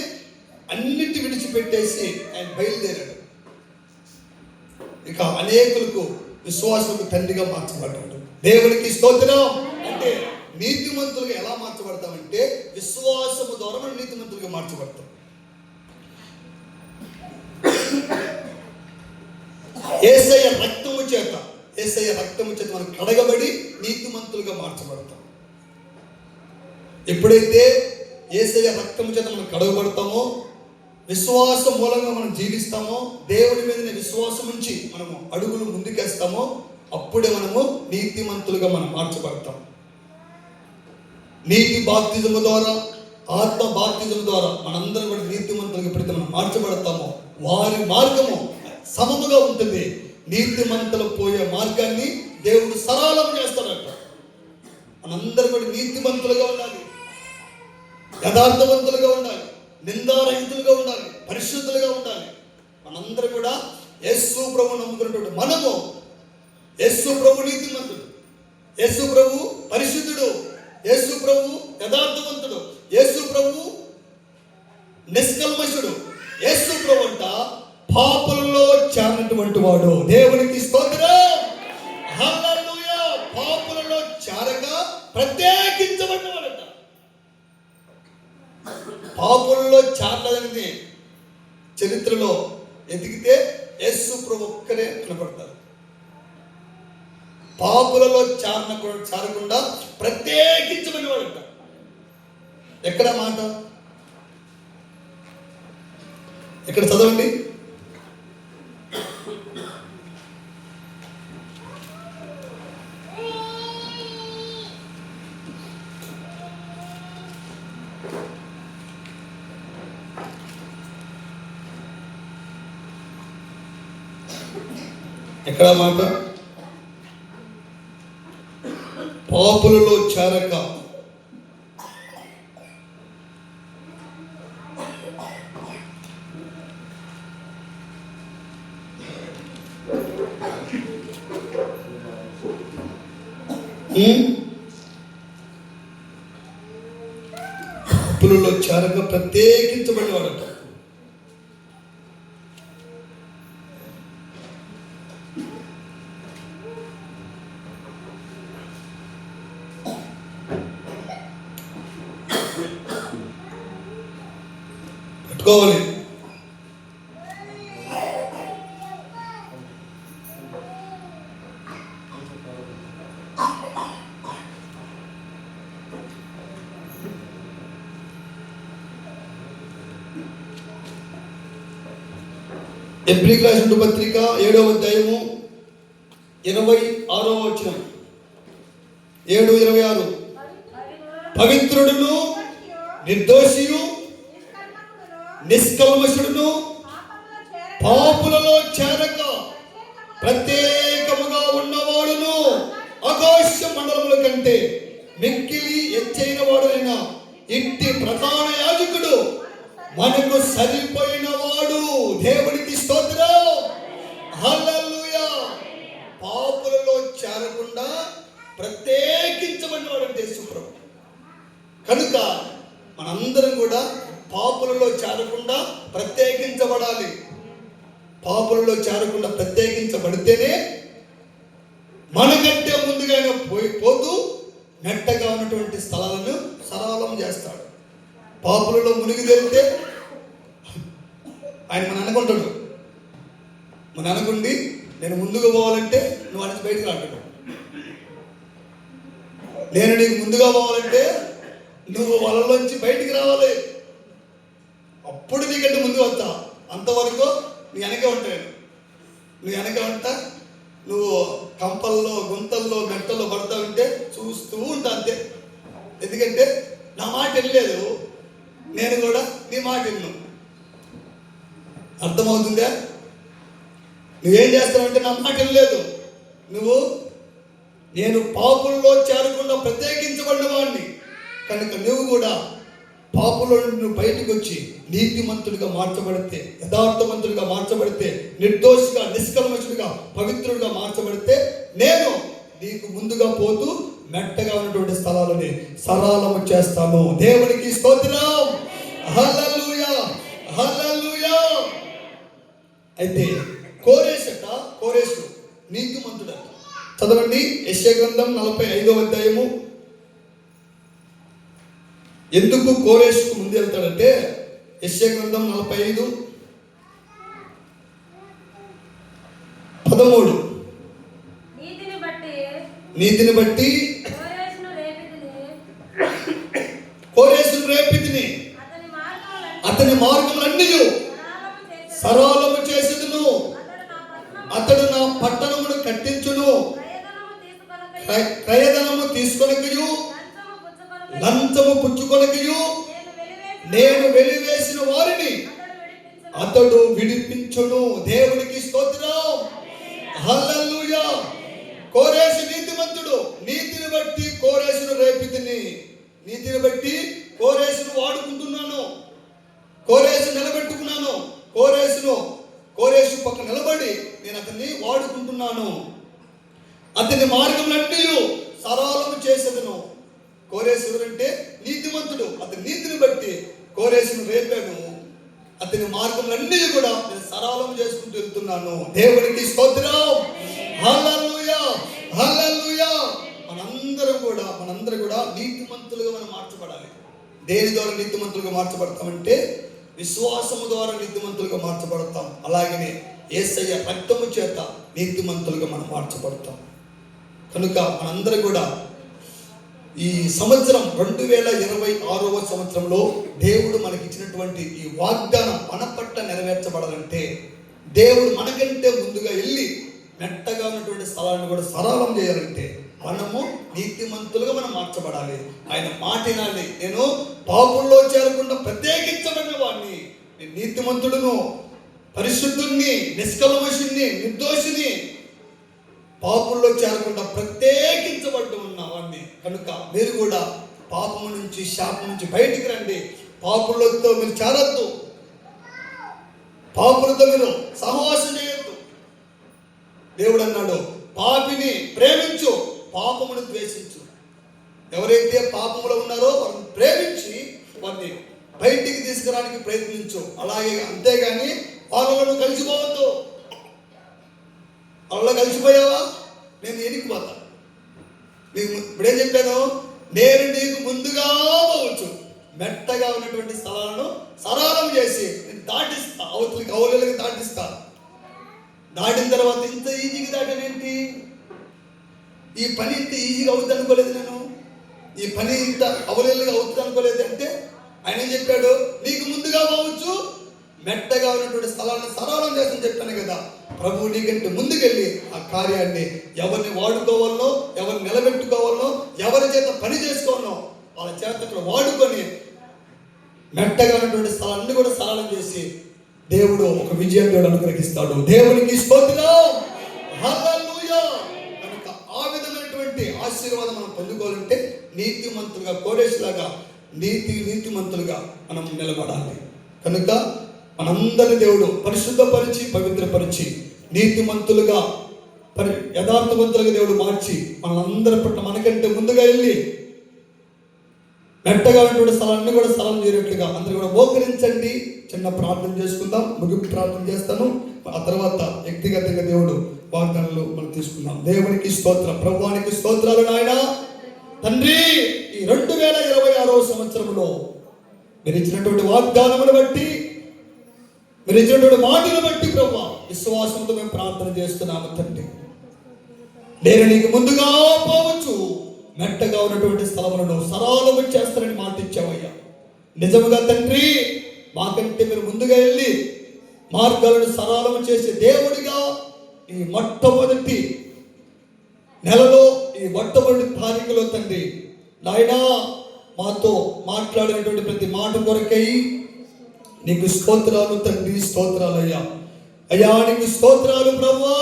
అన్నిటి విడిచిపెట్టేసి ఆయన బయలుదేరాడు. ఇక అనేకులకు విశ్వాసులకు తండ్రిగా మార్చబడ్డాడు. దేవునికి స్తోత్రం. అంటే నీతిమంతులుగా ఎలా మార్చబడతామంటే విశ్వాసము ద్వారా మనం నీతిమంతులుగా మార్చబడతాం. యేసయ్య రక్తము చేత మనం కడగబడి నీతిమంతులుగా మార్చబడతాం. ఎప్పుడైతే యేసయ్య రక్తము చేత మనం కడగబడతామో, విశ్వాసం మూలంగా మనం జీవిస్తామో, దేవుడి మీదనే విశ్వాసం ఉంచి మనము అడుగులు ముందుకేస్తామో, అప్పుడే మనము నీతిమంతులుగా మనం మార్చబడతాం. నీతి బాప్తిజము ద్వారా, ఆత్మ బాప్తిజము ద్వారా మనందరం కూడా నీతిమంతులుగా ఎప్పుడైతే మనం మార్చబడతామో వారి మార్గము సమముగా ఉంటుంది. నీతిమంతులు పోయే మార్గాన్ని దేవుడు సరళం చేస్తాడట. మనందరం కూడా నీతిమంతులుగా ఉండాలి, యథార్థవంతులుగా ఉండాలి, నిందారహితులుగా ఉండాలి, పరిశుద్ధులుగా ఉండాలి. మనందరూ కూడా యేసు ప్రభు నమ్ముకున్నటువంటి మనము, యేసు ప్రభు నీతిమంతుడు, యేసు ప్రభు పరిశుద్ధుడు, యేసు ప్రభు యథార్థవంతుడు, యేసు ప్రభు నిష్కల్మషుడు. యేసు ప్రభు అంట పాపులలో చేరినటువంటి వాడు. దేవునికి స్తోత్రం, హల్లెలూయా. పాపులలో చేరగా ప్రత్యేకించబడినవాడట. పాపులలో చేరలేదని చరిత్రలో ఎదిగితే యేసు ప్రభు ఒక్కరే కనపడతారు. పాపులలో చేరకుండా ప్రత్యేకించబడినవాడట. ఎక్కడ మాట? ఇక్కడ చదవండి. ఎక్కడ మాట? పాపులలో చేరక పాపులలో చేరక ప్రత్యేకించబడినవాడట. పట్టుకోవాలి. హెబ్రీయులకు రాసిన పత్రిక 7వ అధ్యాయము 26వ వచనం. 7:26. పవిత్రుడును నిర్దోషియు నిష్కల్మషుడును పాపులలో చేరక ప్రత్యేకముగా ఉన్నవాడును ఆకాశ మండలముల కంటే మిక్కిలి ఎత్తైన వాడైన ఇంటి ప్రధాన యాజకుడు మనకు సరిపోయిన వాడు. దేవునికి స్తోత్రం. హల్లెలూయా. పాపులలో చేరకుండా ప్రత్యేకించబడిన వాడు అంటే యేసుప్రభు. కనుక మనందరం కూడా పాపులలో చేరకుండా ప్రత్యేకించబడాలి. పాపులలో చేరకుండా ప్రత్యేకించబడితేనే మనకంటే ముందుగా పోతూ మెట్టగా ఉన్నటువంటి స్థలాలను సరళం చేస్తాడు. పాపులలో మునిగి తేలితే ఆయన మన అనుకుంటాడు. మన అనుకుండి నేను ముందుగా పోవాలంటే నువ్వు అనేది బయటకు రాంటాడు. నేను నీకు ముందుగా పోవాలంటే నువ్వు వాళ్ళలోంచి బయటికి రావాలి. అప్పుడు నీకంటే ముందు వస్తా. అంతవరకు నీ వెనకే ఉంటాను. నువ్వు వెనక ఉంటా, నువ్వు కంపల్లో గుంతల్లో మెట్టల్లో పడతా ఉంటే చూస్తూ ఉంటా అంతే. ఎందుకంటే నా మాట వెళ్ళలేదు, నేను కూడా నీ మాట విన్ను. అర్థమవుతుందా? నువ్వేం చేస్తావంటే నా మాట వెళ్ళలేదు. నేను పాపుల్లో చేరకుండా ప్రత్యేకించబడిన వాడిని. కనుక నువ్వు కూడా పాపులో నుండి బయటకు వచ్చి నీతిమంతుడిగా మార్చబడితే, యథార్థవంతుడిగా మార్చబడితే, నిర్దోషిగా నిష్కల్మషుడిగా పవిత్రుడిగా మార్చబడితే నేను నీకు ముందుగా పోతూ మెట్టగా ఉన్నటువంటి స్థలాలని సరళము చేస్తాను. దేవునికి స్తోత్రం. హల్లెలూయా, హల్లెలూయా. అయితే కోరేషు నీతిమంతుడట. చదవండి యెషయా గ్రంథం 45వ అధ్యాయము. ఎందుకు కోరేషుకు ముందు వెళ్తాడంటే యెషయా గ్రంథం 45:13 నీతిని బట్టి కోరేషును రేపితిని, అతని మార్గములన్నీ సరళము చేసేదును, అతడు నా పట్టణమును కట్టించును, క్రయధనము తీసుకొనకయు లంచము పుచ్చుకొనకయు నేను వెలివేసిన వారిని అతడు విడిపించును. దేవునికి స్తోత్రం. హల్లెలూయా. కోరేషు నీతిమంతుడు. నీతిని బట్టి కోరేషును రేపితిని, నీతిని బట్టి కోరేషును వాడుకుంటున్నాను, కోరేషు నిలబెట్టుకున్నాను, కోరేషు పక్క నిలబడి నేను అతన్ని వాడుకుంటున్నాను. అతని మార్గములన్నీ సరళము చేసేదను. కోరేషు ఎవరంటే నీతిమంతుడు. అతని నీతిని బట్టి కోరేషును రేపాను. అతని మార్గములన్నీ కూడా నేను సరళం చేసుకుంటూ వెళ్తున్నాను. దేవునికి స్తోత్రం. హల్లెలూయా, హల్లెలూయా. మనందరం కూడా నీతిమంతులుగా మనం మార్చబడాలి. దేని ద్వారా నీతిమంతులుగా మార్చబడతామంటే విశ్వాసము ద్వారా నీతిమంతులుగా మార్చబడతాం. అలాగనే యేసయ్య రక్తము చేత నీతిమంతులుగా మనం మార్చబడతాం. కనుక మనందరం కూడా ఈ సంవత్సరం 2026వ సంవత్సరంలో దేవుడు మనకిచ్చినటువంటి ఈ వాగ్దానం మన పట్ల నెరవేర్చబడాలంటే దేవుడు మనకంటే ముందుగా వెళ్ళి మెట్టగా ఉన్నటువంటి స్థలాలను కూడా సరళం చేయాలంటే మనము నీతిమంతులుగా మనం మార్చబడాలి. ఆయన మాట వినాలి. నేను పాపుల్లో చేరకుండా ప్రత్యేకించబడిన వాడిని, నేను నీతిమంతుడును, పరిశుద్ధుణ్ణి, నిష్కల్మషుణ్ణి, నిర్దోషిని, పాపుల్లో చేరకుండా ప్రత్యేకించబడ్డు ఉన్నవాడిని. కనుక మీరు కూడా పాపము నుంచి, శాపం నుంచి బయటికి రండి. పాపులతో మీరు చేరద్దు, పాపులతో మీరు సహవాసం చేయొద్దు. దేవుడు అన్నాడు, పాపిని ప్రేమించు, పాపమును ద్వేషించు. ఎవరైతే పాపములో ఉన్నారో వారిని ప్రేమించి వారిని బయటికి తీసుకురావడానికి ప్రయత్నించు. అలాగే అంతేగాని వాళ్ళలో కలిసిపోవద్దు. వాళ్ళ కలిసిపోయావా నేను ఎనికిపోతా. నీకు ఇప్పుడేం చెప్పాను, నేను నీకు ముందుగా పోవచ్చు, మెట్టగా ఉన్నటువంటి స్థలాలను సరళం చేసి నేను దాటిస్తా, అవతలికి అవలకి దాటిస్తా. దాటిన తర్వాత ఇంత ఈజీగా దాటనేంటి? ఈ పని ఇంత ఈజీగా అవుతుంది అనుకోలేదు నేను. ఈ పని ఇంత అవలేలుగా అవుతుంది అనుకోలేదు. అంటే ఆయన ఏం చెప్పాడు? నీకు ముందుగా పోవచ్చు, మెట్టగా ఉన్నటువంటి స్థలాన్ని సరళం చేస్తని చెప్పాను కదా. ప్రభువు నీకంటే ముందుకెళ్ళి ఆ కార్యాన్ని ఎవరిని వాడుకోవాలనో, ఎవరిని నిలబెట్టుకోవాలనో, ఎవరి చేత పని చేసుకోవాలనో వాళ్ళ చేత ఇక్కడ వాడుకొని మెట్టగా ఉన్నటువంటి స్థలాన్ని కూడా సరళం చేసి దేవుడు ఒక విజయం దేవుడు అనుగ్రహిస్తాడు. దేవునికి స్తోత్రం, హల్లెలూయా. కనుక ఆ విధమైనటువంటి ఆశీర్వాదం మనం పొందుకోవాలంటే నీతిమంతులుగా, కోరేషులాగా నీతిమంతులుగా మనం నిలబడాలి. కనుక మనందరి దేవుడు పరిశుద్ధపరిచి, పవిత్రపరిచి, నీతిమంతులుగా, యథార్థవంతులుగా దేవుడు మార్చి మనందరి పట్ల మనకంటే ముందుగా వెళ్ళి మెట్టగా ఉన్నటువంటి స్థలాన్ని కూడా స్థలం చేరినట్లుగా అందరూ కూడా మోకరించండి. చిన్న ప్రార్థన చేసుకుందాం. ముగింపు ప్రార్థన చేస్తాను. ఆ తర్వాత వ్యక్తిగతంగా దేవుడు వాగ్దానాలు మనం తీసుకుందాం. దేవునికి స్తోత్రం, ప్రభువానికి స్తోత్రాలు. నాయన తండ్రి, ఈ 2026వ సంవత్సరంలో మీరు ఇచ్చినటువంటి వాగ్దానమును బట్టి, మీరు ఇచ్చినటువంటి మాటను బట్టి ప్రభువా విశ్వాసంతో మేము ప్రార్థన చేస్తున్నాము. తండ్రి, నేను నీకు ముందుగా పోవచ్చు, మెట్టగా ఉన్నటువంటి స్థలములను సరళము చేస్తారని మాట ఇచ్చావయ్యా. నిజముగా తండ్రి, మాకంటే మీరు ముందుగా వెళ్ళి మార్గాలను సరళము చేసే దేవుడిగా ఈ మొట్టమొదటి నెలలో, ఈ మొట్టమొదటి తారీఖులో తండ్రి నాయనా మాతో మాట్లాడినటువంటి ప్రతి మాట కొరకై నీకు స్తోత్రాలు తండ్రి. స్తోత్రాలు అయ్యా. అయ్యా నీకు స్తోత్రాలు ప్రభువా.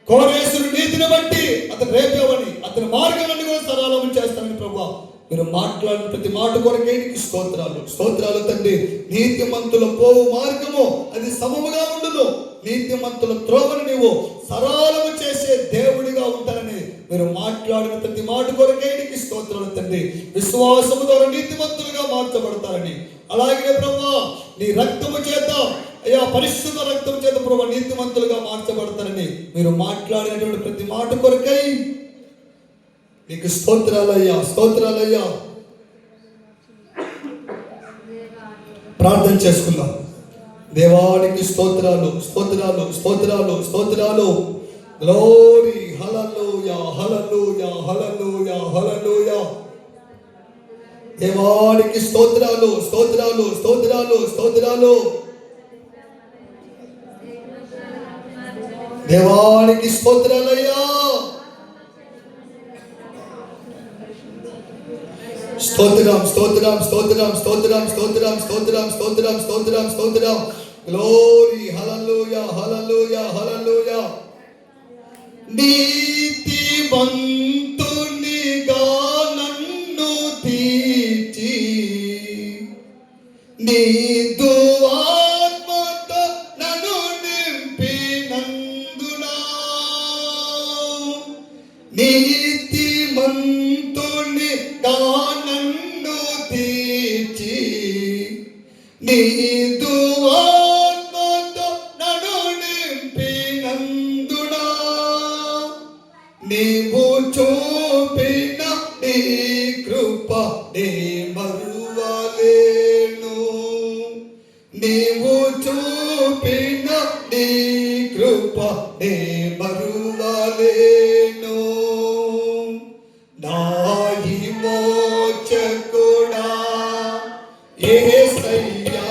కోరేశ్వరుడు నీతిని బట్టి అతను రేపేవని, అతని మార్గాలను కూడా సరళం చేస్తానని ప్రభువా మీరు మాట్లాడిన ప్రతి మాట కొరకే నీకు స్తోత్రాలు. స్తోత్రాలు తండ్రి. నీతిమంతుల పోవు మార్గము అది సమముగా ఉండును, నీతిమంతుల త్రోవను నీవు సరళము చేసే దేవుడిగా ఉంటానని మీరు మాట్లాడిన ప్రతి మాట కొరకే నీకు స్తోత్రాలు తండ్రి. విశ్వాసము ద్వారా నీతిమంతులుగా మార్చబడతారని, అలాగే ప్రభువా నీ రక్తము చేత, అయ్యా పరిశుద్ధ రక్తం చేత ప్రభువా నీతిమంతులుగా మార్చబడతారని మీరు మాట్లాడినటువంటి ప్రతి మాట కొరకై నీకు స్తోత్రాలయ్యా. స్తోత్రాలయ్యా. ప్రార్థన చేసుకుందాం. దేవానికి స్తోత్రాలు, స్తోత్రాలు, స్తోత్రాలు, స్తోత్రాలు. గ్లోరీ, హల్లెలూయా, హల్లెలూయా, హల్లెలూయా, హల్లెలూయా. దేవానికి స్తోత్రాలు, స్తోత్రాలు, స్తోత్రాలు, స్తోత్రాలు. దేవానికి స్తోత్రాలయ్యా. స్తోత్రం, స్తోత్రం, స్తోత్రం, స్తోత్రం, స్తోత్రం, స్తోత్రం, స్తోత్రం, స్తోత్రం, స్తోత్రం. గ్లోరీ, హల్లెలూయా, హల్లెలూయా, హల్లెలూయా. నీతిమంతునిగా నన్ను తీర్చి నీదు ఆత్మతో నన్ను నింపినందునా, నీతిమంతునిగా నన్ను తీర్చి నీదు ఆత్మతో నన్ను నింపినందునా, నీవు చూపిన నీ కృప నే మరువలేను, నీవు చూపిన నీ కృప నే మరువలేను. నా విమోచకుడా యేసయ్యా,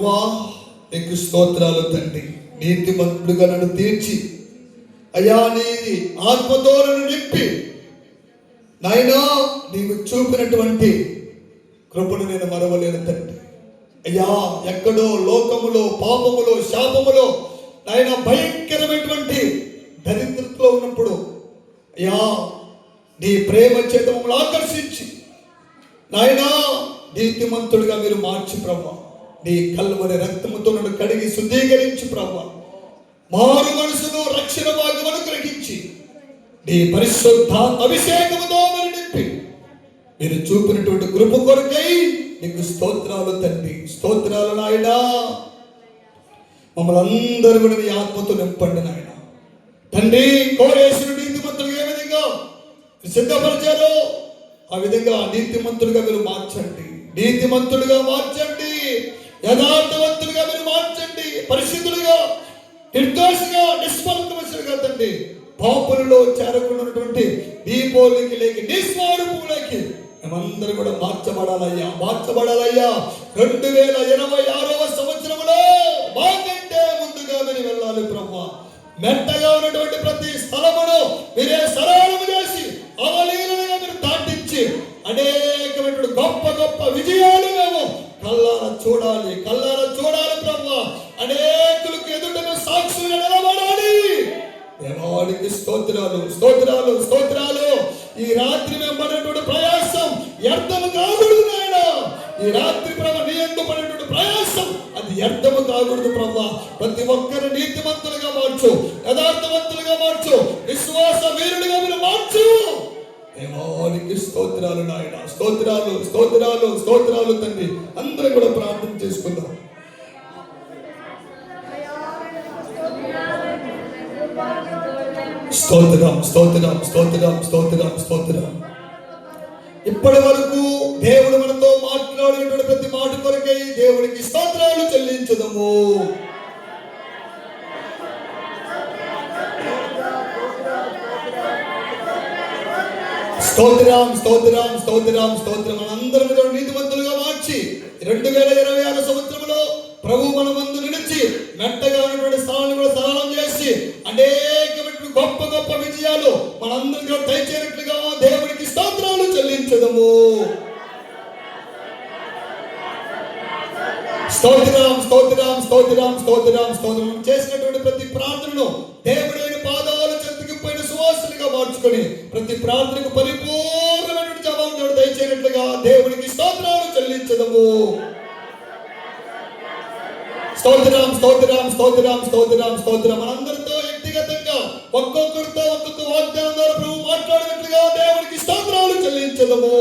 ప్రభువా నీకు స్తోత్రాలు తండ్రి. నీతిమంతుడుగా నన్ను తీర్చి అయ్యా నీ ఆత్మతో నన్ను నింపి నాయనా నీవు చూపినటువంటి కృపను నేను మరవలేను తండ్రి. అయ్యా ఎక్కడో లోకములో పాపములో శాపములో నాయన భయంకరమైనటువంటి దరిద్రతలో ఉన్నప్పుడు అయ్యా నీ ప్రేమ చేత మమ్మల్ని ఆకర్షించి నాయనా నీతిమంతుడిగా మీరు మార్చి ప్రభువా, నీ కల్వరి రక్తముతో నన్ను కడిగి శుద్ధీకరించి ప్రభువా, మారు మనసును రక్షణ భాగ్యమును గ్రహించి నీ పరిశుద్ధ అభిషేకముతో నన్ను నింపి మీరు చూపినటువంటి కృప కొరకై నీకు స్తోత్రాలు తండ్రి. స్తోత్రాలు నాయనా. మమ్మల్ని అందరూ కూడా నీ ఆత్మతో నింపండి నాయన తండ్రి. కోరేశ్వరుడు నీతిమంతులుగా ఏ విధంగా సిద్ధపరిచారో ఆ విధంగా నీతిమంతులుగా మీరు మార్చండి. నీతిమంతులుగా మార్చండి, యథార్థవంతులుగా మీరు మార్చండి, పరిశుద్ధులుగా, నిర్దోషిగా, నిష్పలకమశులుగా తండ్రి పాపులలో చేరకున్నటువంటి నీ పోలికి లేక నీ స్వరూపంలోకి మేమందరూ కూడా మార్చబడాలయ్యా, మార్చబడాలయ్యా. 2026వ సంవత్సరంలో మాకంటే ముందుగా మీరు వెళ్ళాలి ప్రభువా. మెట్టగా ఉన్నటువంటి ప్రతి స్థలమును మీరే సరళము చేసి అవలీలగా మీరు దాటించి అనేకమైనటువంటి గొప్ప గొప్ప విజయాలు మేము కళ్ళారా చూడాలి, కళ్ళారా చూడాలి ప్రభువా. అనేకులకు ఎదుట సాక్షులుగా నిలబడాలి. దేవానికి స్తోత్రాలు, స్తోత్రాలు, స్తోత్రాలు. ఈ రాత్రి మేము పడినటువంటి ప్రయాసం వ్యర్థము కాకూడదు నాయన. ఈ రాత్రి ప్రభు నీ యందు పడినటువంటి ప్రయాసం అది వ్యర్థము కాకూడదు ప్రభు. ప్రతి ఒక్కరు నీతిమంతులుగా మార్చు, యథార్థవంతులుగా మార్చు, విశ్వాస వీరులుగా మీరు మార్చు. దేవానికి స్తోత్రాలు నాయన. స్తోత్రాలు, స్తోత్రాలు, స్తోత్రాలు తండ్రి. అందరూ కూడా ప్రార్థన చేసుకుందాం. స్తోత్రం, స్తోత్రం, స్తోత్రం, స్తోత్రం, స్తోత్రం. ఇప్పటి వరకు దేవుడు మనతో మాట్లాడినటువంటి ప్రతి మాట కొరకై దేవుడికి స్తోత్రాలు చెల్లించుదాము. స్తోత్రం, స్తోత్రం, స్తోత్రం, స్తోత్రం. మనందరం నీతిమంతులుగా మార్చి 2026 సంవత్సరంలో ప్రభు మన ముందు నిలిచి మెట్టగా ఉన్నటువంటి స్థలాన్ని కూడా సరళం చేసి అనేకమైన గొప్ప గొప్ప విజయాలు మనందరికీ దయచేయనట్లుగా దేవుడికి స్తోత్రాలు చెల్లించదము. స్తోత్రం, స్తోత్రం, స్తోత్రం, స్తోత్రం, స్తోత్రం. చేసినటువంటి ప్రతి ప్రార్థనను దేవుడైన పాదాలు చెంతకి పోయిన సువాసనగా మార్చుకొని ప్రతి ప్రార్థనకు పరిపూర్ణమైనటువంటి జవాబు దయచేయనట్లుగా దేవుడికి స్తోత్రాలు చెల్లించదము. స్తోత్రం, స్తోత్రం, స్తోత్రం, స్తోత్రం, స్తోత్రం. మనందరితో వ్యక్తిగతంగా ఒక్కొక్కరితో ఒక్కొక్క వాగ్దానం ద్వారా ప్రభు మాట్లాడినట్లుగా దేవుడికి స్తోత్రాలు చెల్లించదము.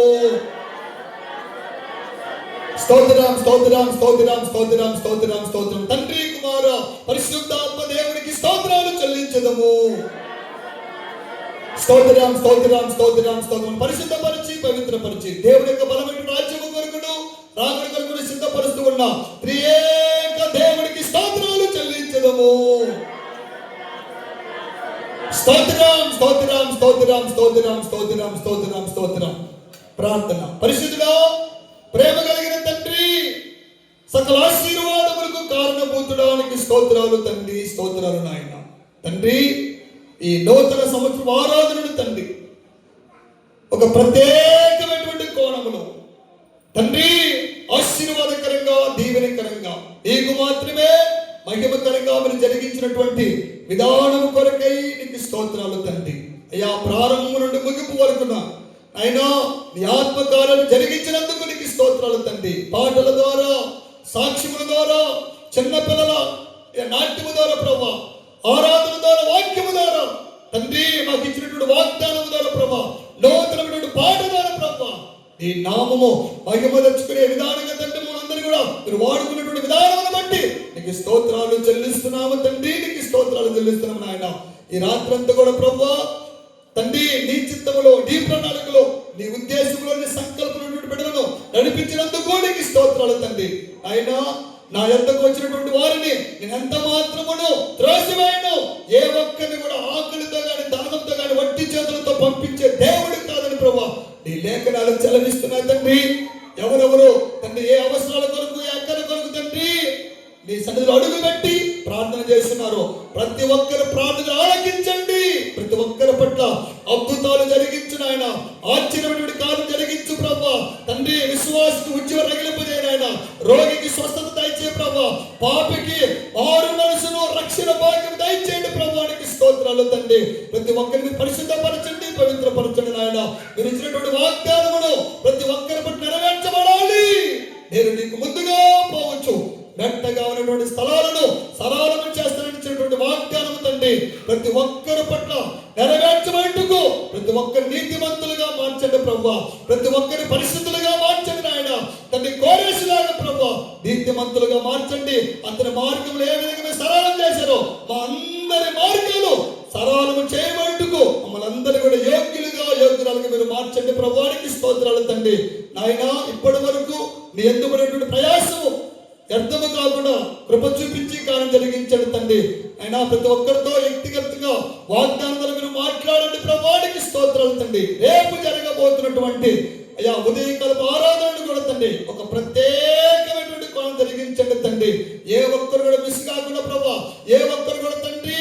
స్తోత్రం, స్తోత్రం, స్తోత్రం, స్తోత్రం, స్తోత్రం, స్తోత్రం. తండ్రి, కుమార, పరిశుద్ధాత్మ దేవుడికి స్తోత్రాలు చెల్లించదము. స్తోత్రం, స్తోత్రం, స్తోత్రం, స్తోత్రం. పరిశుద్ధపరిచి పవిత్రపరిచి దేవుడి యొక్క బలమైన రాజ్యము కొరకును రాముడి కొరకును సిద్ధపరుస్తూ ఉన్న త్రియేక దేవుడికి స్తోత్రాలు చెల్లించదము. స్తోత్రం, స్తోత్రం, స్తోత్రం, స్తోత్రం, స్తోత్రం, స్తోత్రం, స్తోత్రం. ప్రార్థన. పరిశుద్ధుడా, ప్రేమ కలిగిన తండ్రి, సకల ఆశీర్వాదములకు కారణభూతుడానికి స్తోత్రాలు తండ్రి, స్తోత్రాలు నాయన. తండ్రి, ఈ నూతన సంవత్సరం ఆరాధనను తండ్రి ఒక ప్రత్యేకమైనటువంటి కోణములో తండ్రి ఆశీర్వాదకరంగా, దీవెనకరంగా, నీకు మాత్రమే మహిమకరంగా మీరు జరిగించినటువంటి విధానం కొరకై నీకు స్తోత్రాలు తండ్రి. అయ్యా, ప్రారంభం నుండి ముగింపు వరకున అయినా నీ ఆత్మకార్యాలు జరిగించినందుకు నీకు స్తోత్రాలు తండ్రి. పాటల ద్వారా, సాక్ష్యముల ద్వారా, చిన్నపిల్లల నాట్యము ద్వారా ప్రభా, ఆరాధన ద్వారా, వాక్యము ద్వారా తండ్రి మాకు ఇచ్చినటువంటి వాగ్దానము ద్వారా ప్రభా, నూతనమైనటువంటి పాట ద్వారా ప్రభా నీ నామము మహిమ తెచ్చుకునే విధానంగా తండ్రి మనందరూ కూడా మీరు వాడుకున్నటువంటి విధానమును బట్టి నీకు స్తోత్రాలు చెల్లిస్తున్నాము తండ్రి. నీకు స్తోత్రాలు చెల్లిస్తున్నాము నాయన. ఈ రాత్రంతా కూడా ప్రభా తండ్రి నీ చిత్తములో, నీ ప్రణాళికలో, నీ ఉద్దేశంలో, నీ సంకల్పంలో బిడ్డలను నడిపించినందుకు నీకు స్తోత్రాలు తండ్రి. ఆయన నా యొద్దకు వచ్చినటువంటి వారిని నేను ఎంత మాత్రమును త్రోసివేయను. ఏ ఒక్కరిని కూడా ఆకలితో గాని, దానంతో గాని, వట్టి చేతులతో పంపించే దేవుడు కాదని ప్రభా నీ లేఖనాలు చెలవిస్తున్నాయి తండ్రి. ఎవరెవరు తండ్రి ఏ అవసరాల కొరకు, ఏ అక్కల కొరకు తండ్రి అద్భుతాలు జరిగించిన ఆయన, ఆశ్చర్యమైనటువంటి కార్యం జరిగించు ప్రభా. తండ్రి విశ్వాసకు ఉజ్జీవం రగిలింపజేయను ఆయన, రోగికి స్వస్థత దయచే ప్రభా, పాపికి మారు మనసును రక్షణ భాగ్యం దయచేయండి ప్రభానికి స్తోత్రాలు తండ్రి. ప్రతి ఒక్కరిని పరిశుద్ధపరచండి, పవిత్రపరచండి నాయన. మీరు ఇచ్చినటువంటి వాగ్దానమును ప్రతి ఒక్కరి పట్ల నెరవేర్చబడాలి. నేను నీకు ముందుగా పోవచ్చు, మెట్టగా ఉన్నటువంటి స్థలాలను సరళము చేస్తానని వాగ్దానం తండ్రి ప్రతి ఒక్కరి పట్ల నెరవేర్చబడుటకు ప్రతి ఒక్కరి నీతిమంతులుగా మార్చండి ప్రభువా. ప్రతి ఒక్కరి పరిశుద్ధులుగా మార్చండి నాయన తండ్రి. కోరేసులాగా ప్రభువా నీతిమంతులుగా మార్చండి. అతని మార్గంలో ఏ విధంగా సరళం చేశారో మా అందరి మార్గాలు సరళము చేయబడుటకు మమ్మల్ని అందరూ కూడా యోగ్యులుగా మీరు మార్చండి ప్రభువానికి స్తోత్రాలు తండ్రి. నాయన ఇప్పటి వరకు నీ ఎందుకున్నటువంటి ప్రయాసము వ్యర్థము కాకుండా కృప చూపించి కార్యం జరిగించండి తండ్రి. అయినా ప్రతి ఒక్కరితో వ్యక్తిగతంగా వాగ్దానాలు మీరు మాట్లాడండి ప్రభువానికి స్తోత్రాలు తండ్రి. రేపు జరగబోతున్నటువంటి అయ్యా ఉదయకాలపు ఆరాధనను కూడా తండ్రి ఒక ప్రత్యేకమైనటువంటి కోణం జరిగించండి తండ్రి. ఏ ఒక్కరు కూడా మిస్ కాకుండా ప్రభా, ఏ ఒక్కరు కూడా తండ్రి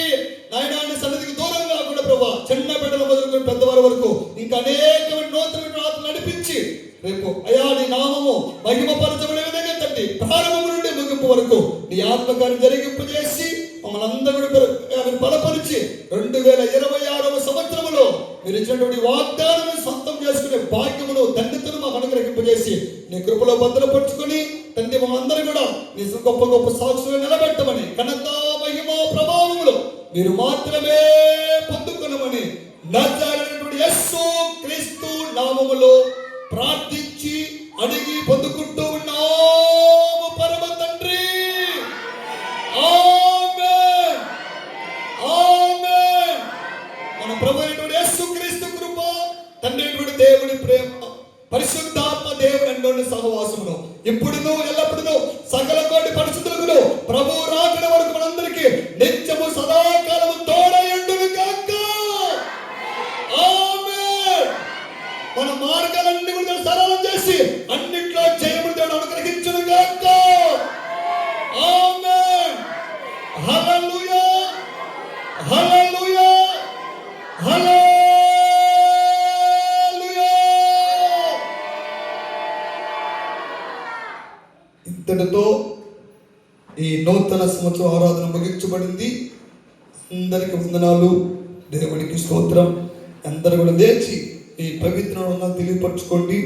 నాయనాన్ని సన్నిధికి దూరం కాకుండా ప్రభా, చిన్న బిడ్డల మొదలుకొని పెద్దవారి వరకు ఇంకా అనేకమైన నూతన ఆత్మ నడిపించి రేపు అయా నీ నామము మహిమపరచబడే విధంగా తండ్రి ప్రారంభం నుండి ముగింపు వరకు నీ ఆత్మకార్యం జరిగింపజేసి మమ్మల్ని అందరూ బలపరిచి 2026వ సంవత్సరంలో మీరు ఇచ్చినటువంటి వాగ్దానం సొంతం చేసుకునే భాగ్యమును ధన్యతను మాకు అనుగ్రహింపజేసి నీ కృపలో భద్రపరుచుకుని తండ్రి మమ్మల్ని కూడా నీ గొప్ప గొప్ప సాక్షులు నిలబెట్టమని ఘనత మహిమ ప్రభావములు మీరు మాత్రమే పొందుకునమని నజరేయుడైన యేసు క్రీస్తు నామములో ప్రార్థించి అడిగి పొందుకుంటూ ఉన్నాము పరమ తండ్రి. ఆమేన్, ఆమేన్. మన ప్రభు అయినటువంటి యేసు క్రీస్తు కృప, తండ్రి అయినటువంటి దేవుని ప్రేమ, పరిశుద్ధాత్మ దేవుని అన్యోన్య సహవాసమును ఇప్పుడును ఎల్లప్పుడూ సకల కోటి పరిశుద్ధులకు ప్రభు రాకడ వరకు మనందరికీ నిత్యము సదాకాలము తోడయుండును గాక. ఆమేన్. మన మార్గాలన్నీ కూడా సరళం చేసి అన్నిట్లో జయము దేవుడు అనుగ్రహించును గాక. ఆమేన్. హల్లెలూయా, హల్లెలూయా, హల్లెలూయా. ఇంతటితో ఈ నూతన సంవత్సర ఆరాధన ముగించబడింది. అందరికి వందనాలు, దేవునికి స్తోత్రం. అందరూ కూడా లేచి ఈ పవిత్ర తెలియపరచుకోండి.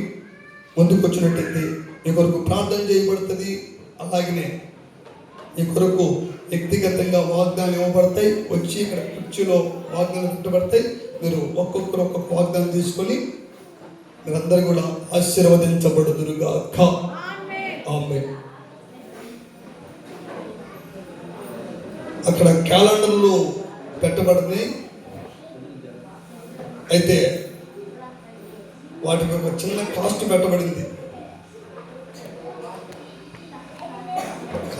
ముందుకు వచ్చినట్టయితే మీ కొరకు ప్రార్థన చేయబడుతుంది. అలాగనే మీ కొరకు వ్యక్తిగతంగా వాగ్దానాలు ఇవ్వబడతాయి. వచ్చి ఇక్కడ కుర్చీలో వాగ్దానాలు పెట్టబడతాయి. మీరు ఒక్కొక్కరు ఒక్కొక్క వాగ్దానం తీసుకొని మీరందరూ కూడా ఆశీర్వదించబడుదురుగాక. ఆమేన్. అక్కడ క్యాలెండర్లు పెట్టబడింది. అయితే వాటికి ఒక చిన్న కాస్ట్ పెట్టబడింది.